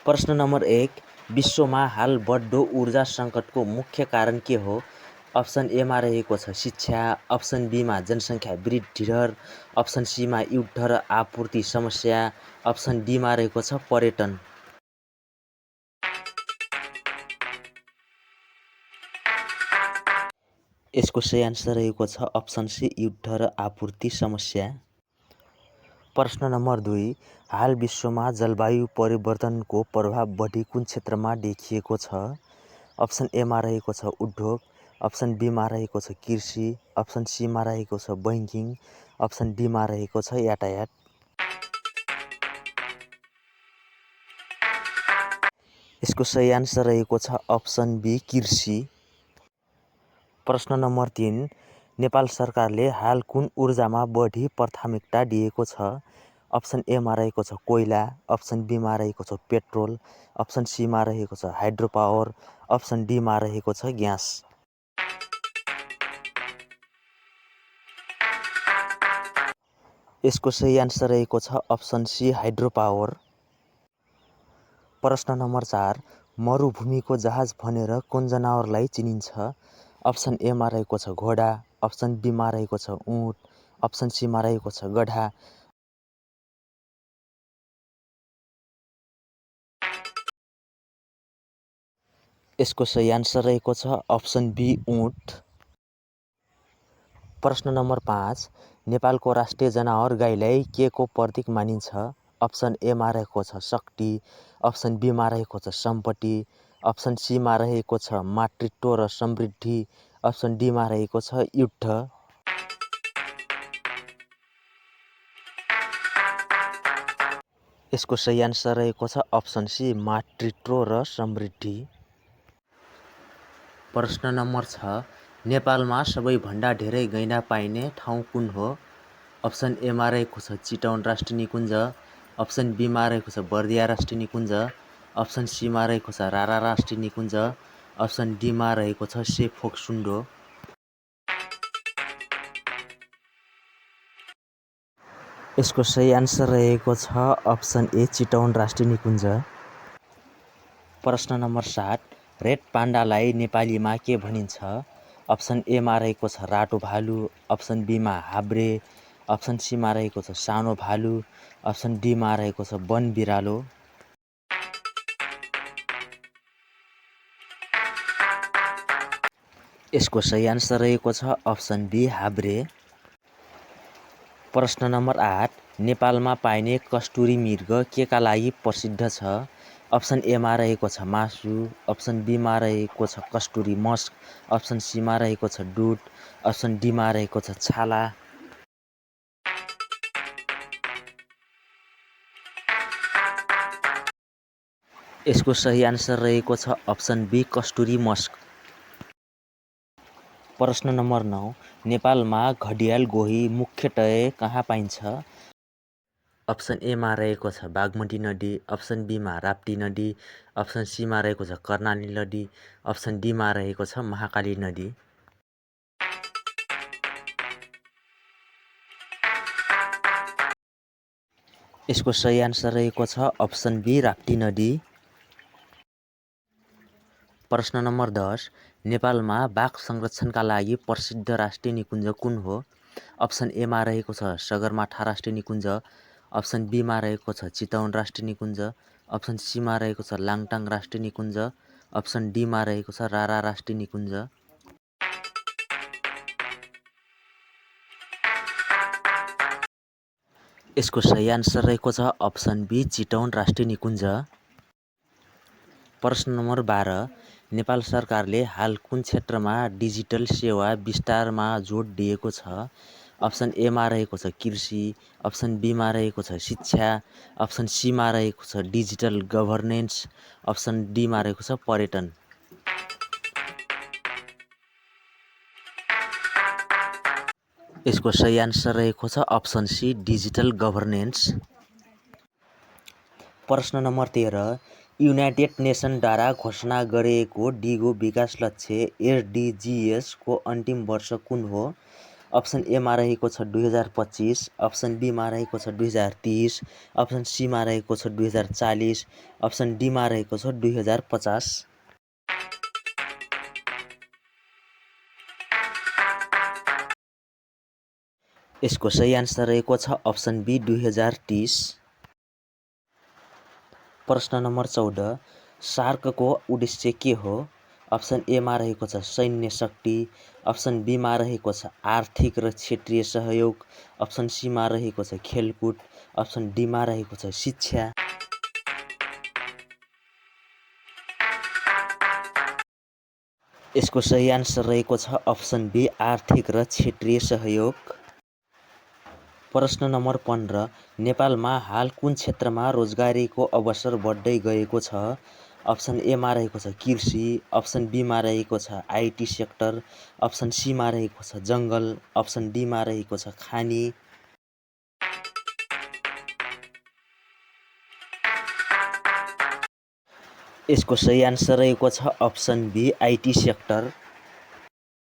प्रश्न नम्बर 1, विश्वमा हाल बढ्दो ऊर्जा सङ्कटको मुख्य कारण के हो? अप्सन एमा रहेको छ शिक्षा, अप्सन बीमा जनसङ्ख्या वृद्धि दर, अप्सन सीमा युद्ध र आपूर्ति समस्या, अप्सन डीमा रहेको छ पर्यटन। यसको सही आन्सर रहेको छ अप्सन सी युद्ध र आपूर्ति समस्या। प्रश्न नम्बर 2, हाल विश्वमा जलवायु परिवर्तनको प्रभाव बढी कुन क्षेत्रमा देखिएको छ? अप्सन एमा रहेको छ उद्योग, अप्सन बीमा रहेको छ कृषि, अप्सन सीमा रहेको छ बैंकिङ, अप्सन डीमा रहेको छ यातायात। यसको सही आन्सर रहेको छ अप्सन बी कृषि। प्रश्न नम्बर 3, नेपाल सरकारले हाल कुन ऊर्जामा बढी प्राथमिकता दिएको छ? अप्सन एमा रहेको छ कोइला, अप्सन बीमा रहेको छ पेट्रोल, अप्सन सीमा रहेको छ हाइड्रो पावर, अप्सन डीमा रहेको छ ग्यास। यसको सही आन्सर रहेको छ अप्सन सी हाइड्रो पावर। प्रश्न नम्बर 4, मरुभूमिको जहाज भनेर कुन जनावरलाई चिनिन्छ? अप्सन एमा रहेको छ घोडा, अप्सन बीमा रहेको छ ऊँट, अप्सन सीमा रहेको छ गधा। यसको सही आन्सर रहेको छ अप्सन बी ऊँट। प्रश्न नम्बर 5, नेपालको राष्ट्रिय जनावर गाईलाई के को प्रतीक मानिन्छ? अप्सन एमा रहेको छ शक्ति, अप्सन बीमा रहेको छ सम्पत्ति, अप्सन सीमा रहेको छ मातृत्व र समृद्धि, अप्सन डीमा रहेको छ युद्ध। यसको सही आन्सर रहेको छ अप्सन सी मातृत्व र समृद्धि। प्रश्न नम्बर 6, नेपालमा सबैभन्दा धेरै गैंडा पाइने ठाउँ कुन हो? अप्सन एमा रहेको छ चितवन राष्ट्रिय निकुञ्ज, अप्सन बीमा रहेको छ बर्दिया राष्ट्रिय निकुञ्ज, अप्सन सीमा रहेको छ रारा राष्ट्रिय निकुञ्ज, अप्सन डीमा रहेको छ सेफोक्सुन्डो। यसको सही आन्सर रहेको छ अप्सन ए चितवन राष्ट्रिय निकुञ्ज। प्रश्न नम्बर 7, रेड पान्डालाई नेपालीमा के भनिन्छ? अप्सन एमा रहेको छ रातो भालु, अप्सन बीमा हाब्रे, अप्सन सीमा रहेको छ सानो भालु, अप्सन डीमा रहेको छ वन बिरालो। यसको सही आन्सर रहेको छ अप्सन बी हाब्रे। प्रश्न नम्बर 8, नेपालमा पाइने कस्तुरी मृग केका लागि प्रसिद्ध छ? अप्सन एमा रहेको छ मासु, अप्सन बीमा रहेको छ कस्तुरी मस्क, अप्सन सीमा रहेको छ दुध, अप्सन डीमा रहेको छ छाला। यसको सही आन्सर रहेको छ अप्सन बी कस्तुरी मस्क। प्रश्न नम्बर 9, नेपालमा घडियाल गोही मुख्यतया कहाँ पाइन्छ? अप्सन एमा रहेको छ बागमती नदी, अप्सन बीमा राप्ती नदी, अप्सन सीमा रहेको छ कर्णाली नदी, अप्सन डीमा रहेको छ महाकाली नदी। यसको सही आन्सर रहेको छ अप्सन बी राप्ती नदी। प्रश्न नम्बर 10, नेपालमा बाघ संरक्षणका लागि प्रसिद्ध राष्ट्रिय निकुञ्ज कुन हो? अप्सन एमा रहेको छ सगरमाथा राष्ट्रिय निकुञ्ज, अप्सन बीमा रहेको छ चितवन राष्ट्रिय निकुञ्ज, अप्सन सीमा रहेको छ लाङटाङ राष्ट्रिय निकुञ्ज, अप्सन डीमा रहेको छ रारा राष्ट्रिय निकुञ्ज। यसको सही आन्सर रहेको छ अप्सन बी चितवन राष्ट्रिय निकुञ्ज। प्रश्न नम्बर 12, नेपाल सरकारले हाल कुन क्षेत्रमा डिजिटल सेवा विस्तारमा जोड दिएको छ? अप्सन एमा रहेको छ कृषि, अप्सन बीमा रहेको छ शिक्षा, अप्सन सीमा रहेको छ डिजिटल गभर्नेन्स, अप्सन डीमा रहेको छ पर्यटन। यसको सही आन्सर रहेको छ अप्सन सी डिजिटल गभर्नेन्स। प्रश्न नम्बर 13, युनाइटेड नेसनद्वारा घोषणा गरिएको दिगो विकास लक्ष्य एसडिजिएस को अन्तिम वर्ष कुन हो? अप्सन एमा रहेको छ 2025, अप्सन बीमा रहेको छ 2030, अप्सन सीमा रहेको छ 2040, अप्सन डीमा रहेको छ 2050। यसको सही आन्सर रहेको छ अप्सन बी 2030। प्रश्न नम्बर 14, सार्कको उद्देश्य के हो? अप्सन एमा रहेको छ सैन्य शक्ति, अप्सन बीमा रहेको छ आर्थिक र क्षेत्रीय सहयोग, अप्सन सीमा रहेको छ खेलकुद, अप्सन डीमा रहेको छ शिक्षा। यसको सही आन्सर रहेको छ अप्सन बी आर्थिक र क्षेत्रीय सहयोग। प्रश्न नम्बर 15, नेपालमा हाल कुन क्षेत्रमा रोजगारीको अवसर बढ्दै गएको छ? अप्सन एमा रहेको छ कृषि, अप्सन बीमा रहेको छ आइटी सेक्टर, अप्सन सीमा रहेको छ जङ्गल, अप्सन डीमा रहेको छ खानी। यसको सही आन्सर रहेको छ अप्सन बी आइटी सेक्टर।